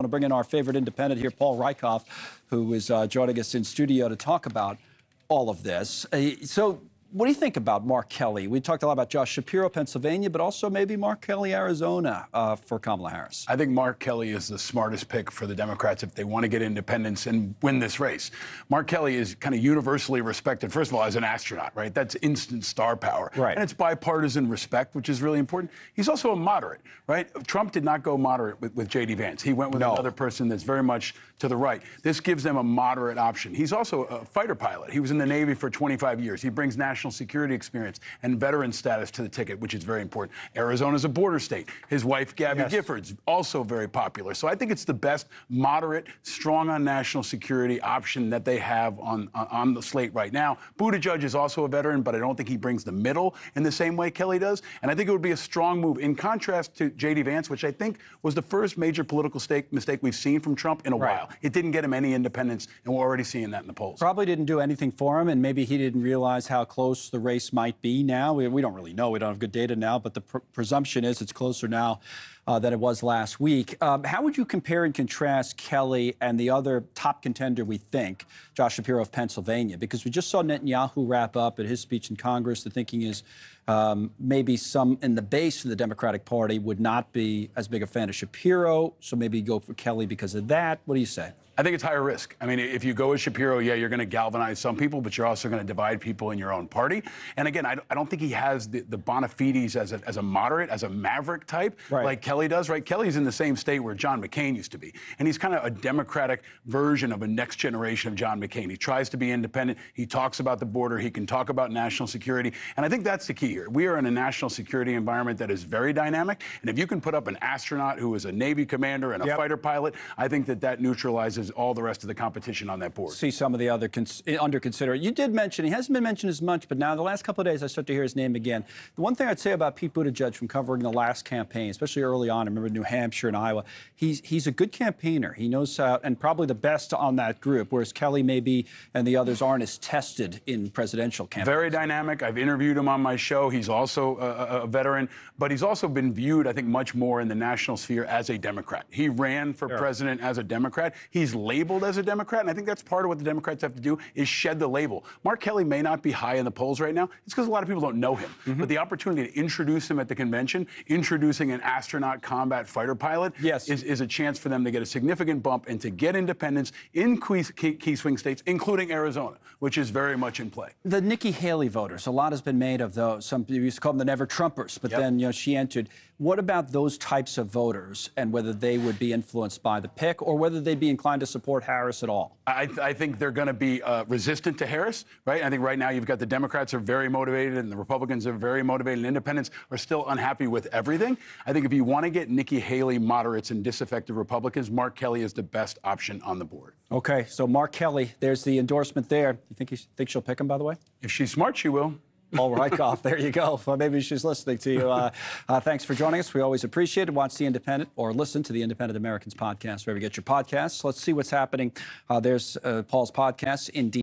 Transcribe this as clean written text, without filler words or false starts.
I want to bring in our favorite independent here, Paul Rykoff, who is joining us in studio to talk about all of this. So what do you think about Mark Kelly? We talked a lot about Josh Shapiro, Pennsylvania, but also maybe Mark Kelly, Arizona, for Kamala Harris. I think Mark Kelly is the smartest pick for the Democrats if they want to get independents and win this race. Mark Kelly is kind of universally respected, first of all, as an astronaut, right? That's instant star power. Right. And it's bipartisan respect, which is really important. He's also a moderate, right? Trump did not go moderate with J.D. Vance. He went with another person that's very much to the right. This gives them a moderate option. He's also a fighter pilot. He was in the Navy for 25 years. He brings national security experience and veteran status to the ticket, which is very important. Arizona's a border state. His wife, Gabby Giffords, also very popular. So I think it's the best moderate, strong on national security option that they have on the slate right now. Buttigieg is also a veteran, but I don't think he brings the middle in the same way Kelly does. And I think it would be a strong move in contrast to J.D. Vance, which I think was the first major political mistake we've seen from Trump in a while. It didn't get him any independence, and we're already seeing that in the polls. Probably didn't do anything for him, and maybe he didn't realize how close the race might be now. We don't really know. We don't have good data now, but the presumption is it's closer now than it was last week. How would you compare and contrast Kelly and the other top contender, we think, Josh Shapiro of Pennsylvania? Because we just saw Netanyahu wrap up at his speech in Congress. The thinking is maybe some in the base of the Democratic Party would not be as big a fan of Shapiro, so maybe go for Kelly because of that. What do you say? I think it's higher risk. I mean, if you go with Shapiro, yeah, you're going to galvanize some people, but you're also going to divide people in your own party. And again, I don't think he has the bona fides as a moderate, as a maverick type, like Kelly does, right? Kelly's in the same state where John McCain used to be. And he's kind of a Democratic version of a next generation of John McCain. He tries to be independent. He talks about the border. He can talk about national security. And I think that's the key here. We are in a national security environment that is very dynamic. And if you can put up an astronaut who is a Navy commander and a fighter pilot, I think that neutralizes all the rest of the competition on that board. See some of the other under consider. You did mention, he hasn't been mentioned as much, but now the last couple of days I start to hear his name again. The one thing I'd say about Pete Buttigieg from covering the last campaign, especially early on, I remember New Hampshire and Iowa, he's a good campaigner. He knows and probably the best on that group, whereas Kelly maybe and the others aren't as tested in presidential campaigns. Very dynamic. I've interviewed him on my show. He's also a veteran, but he's also been viewed, I think, much more in the national sphere as a Democrat. He ran for president as a Democrat. He's labeled as a Democrat, and I think that's part of what the Democrats have to do is shed the label. Mark Kelly may not be high in the polls right now. It's because a lot of people don't know him. But the opportunity to introduce him at the convention, introducing an astronaut combat fighter pilot, is a chance for them to get a significant bump and to get independence in key swing states, including Arizona, which is very much in play. The Nikki Haley voters, a lot has been made of those. Some people used to call them the Never Trumpers, but then she entered. What about those types of voters and whether they would be influenced by the pick or whether they'd be inclined to support Harris at all? I think they're going to be resistant to Harris, right? I think right now you've got the Democrats are very motivated and the Republicans are very motivated and independents are still unhappy with everything. I think if you want to get Nikki Haley moderates and disaffected Republicans, Mark Kelly is the best option on the board. Okay, so Mark Kelly, there's the endorsement there. You think she'll pick him, by the way? If she's smart, she will. Paul Rykoff, there you go. Well, maybe she's listening to you. Thanks for joining us. We always appreciate it. Watch The Independent or listen to the Independent Americans podcast wherever you get your podcasts. Let's see what's happening. There's Paul's podcast, Indeed.